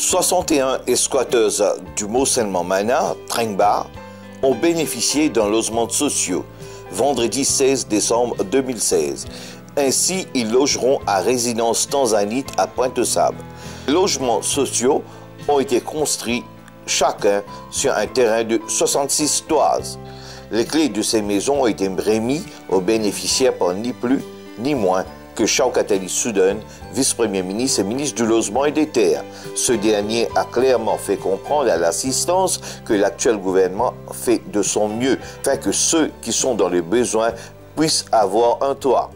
61 squatteuses du Mont-Saint-Mana, Tringba, ont bénéficié d'un logement social vendredi 16 décembre 2016. Ainsi, ils logeront à résidence tanzanite à Pointe-Sable. Les logements sociaux ont été construits chacun sur un terrain de 66 toises. Les clés de ces maisons ont été remises aux bénéficiaires par ni plus ni moins que Shaukat Ali Soudane, vice-premier ministre et ministre du Logement et des Terres. Ce dernier a clairement fait comprendre à l'assistance que l'actuel gouvernement fait de son mieux afin que ceux qui sont dans le besoin puissent avoir un toit.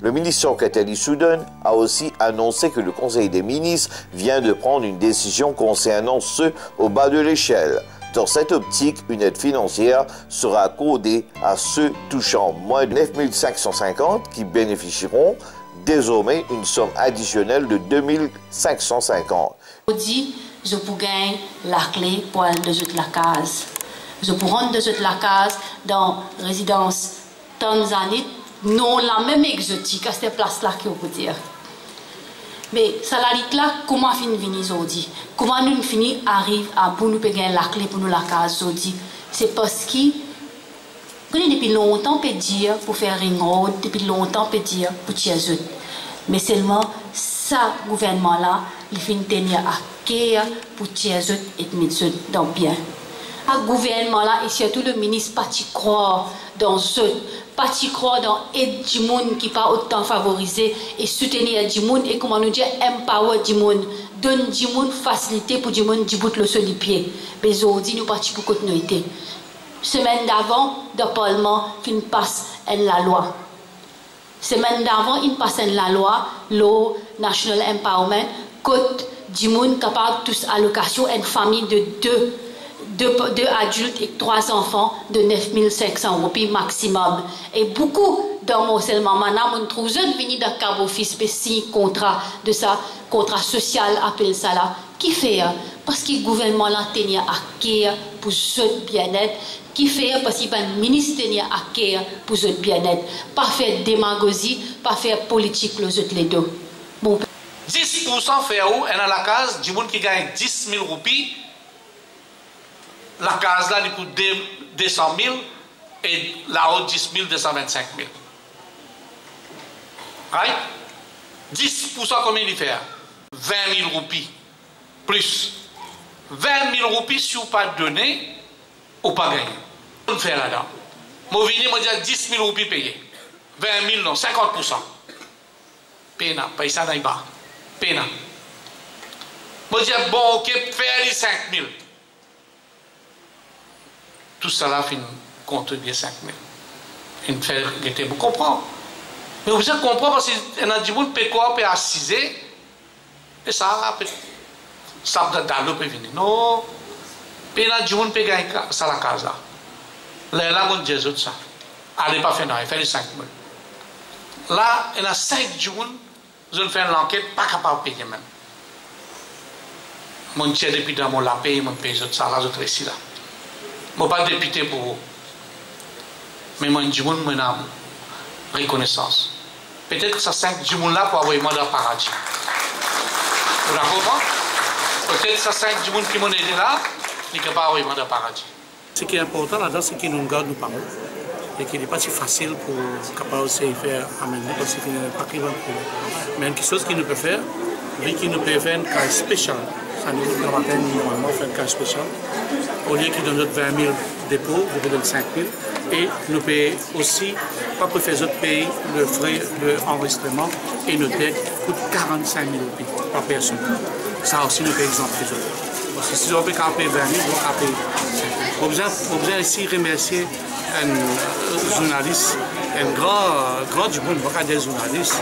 Le ministre Shaukat Ali Soudane a aussi annoncé que le Conseil des ministres vient de prendre une décision concernant ceux au bas de l'échelle. Dans cette optique, une aide financière sera accordée à ceux touchant moins de 9 550 qui bénéficieront désormais une somme additionnelle de 2 550. Aujourd'hui, je peux gagner la clé pour aller de la case. Je peux rentrer de la case dans la résidence tanzanite, non la même exotique à cette place-là que vous pouvez dire. Mais ça la dit là, comment finit aujourd'hui? Comment nous finit arrive à pour nous payer la clé pour nous la case aujourd'hui? C'est parce que depuis longtemps peut dire pour faire ring road, depuis longtemps peut dire pour tirer. Mais seulement ça gouvernement là, il finit tenir à cœur pour tirer et mettre dans bien. Le gouvernement là et surtout le ministre parti croire dans ce parti croire dans aide du monde qui pas autant favorisé et soutenir du monde et comment nous dire empower du monde, donne du monde facilité pour du monde du bout le sol du pied. Mais aujourd'hui nous parti pour continuité. Semaine d'avant, le Parlement fin passe la loi. Semaine d'avant, il passe la loi, le National Empowerment, côte du monde capable tous allocation une famille de deux adultes et 3 enfants de 9 500 roupies maximum. Et beaucoup dans mon Mont-Saint-Mana, on trouve jeunes venus d'un cabo office signer contrat de ça, contrat social, appelle ça là, qui fait parce que le gouvernement là tenait à cœur pour ce bien-être, qui fait parce qu'il y a un ministre tenait à cœur pour ce bien-être, pas faire démagogie, pas faire politique les deux. Bon. 10% fait où et dans la case du monde qui gagne 10 000 roupies. La case là, il coûte 200 000 et la haute 10 000, 225 000. Right? 10% combien il fait? 20 000 roupies. Plus. 20 000 roupies si vous pas donné ou pas gagné. On fait là-dedans. Moi, je viens dire 10 000 roupies payées. 20 000 non, 50%. Pena, paye ça dans les bas. Pena. Moi, je dis bon, ok, faire les 5 000. Tout cela finit contribuer 5 000. Il fait que vous comprenez. Mais vous comprenez parce qu'il y a des gens qui peuvent assiser et ça peut d'aller venir. Non, il y a des gens qui peuvent gagner ça la case là. Là, on dit ça. Allez pas faire non, il fait les 5 000. Là, il y a 5 gens qui ont fait l'enquête, pas capable de payer même. Mon tiers depuis dans mon la paye, mon paye ça, là, je ici là. Je ne suis pas député pour vous. Mais moi, je dis reconnaissance. Peut-être que ça 5 du monde là pour avoir dans le paradis. Vous d'accord? Peut-être que ça 5 du monde qui m'ont aidé là, il ne peut pas avoir dans le paradis. Ce qui est important là-dedans, c'est qu'il nous garde nous parler. Et qu'il n'est pas si facile pour capable de faire amener parce qu'il n'est pas qu'il va problème. Mais une chose qu'il nous peut faire, vu qu'il nous peut faire un cas spécial. Ça nous donne normalement faire un cas spécial. Au lieu qu'il donne 20 000 dépôts, vous donne 5 000. Et nous payons aussi, pas pour faire autres pays, le frais d'enregistrement et notaire coûte 45 000 roupies par personne. Ça aussi, nous payons exemple les autres. Parce que si on peut payer 20 000, on peut payer 5 000. On besoin ici remercier un journaliste, un grand du monde, des journalistes,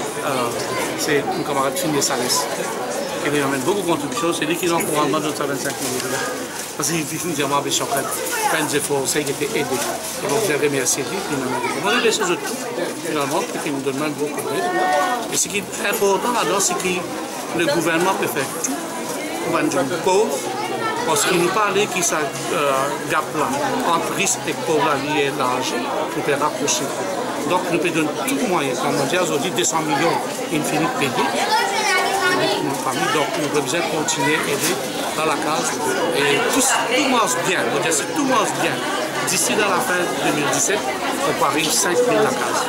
c'est un camarade Fin de Salès. Qui lui amène beaucoup de contributions, c'est lui qui encourage de 25 000 $. Parce qu'il finit de avoir des chocolats, faire des efforts, ça a été aidé. Et donc, je remercie lui, il m'a dit. On a laissé les autres, finalement, qui nous demandent beaucoup d'aide. Et ce qui est important là-dedans, c'est que le gouvernement peut faire tout pour rendre les pauvres, parce qu'il nous parlait qu'il y a un gap là, entre risque et pauvres liés à l'argent, pour les rapprocher. Donc, nous pouvons donner tout moyen. Comme on dit aujourd'hui, 200 millions, il finit de payer. famille. Donc, nous avons besoin de continuer à aider dans la case. Et tout marche bien. Donc, si tout marche bien, d'ici dans la fin 2017, on parie 5 000 la case.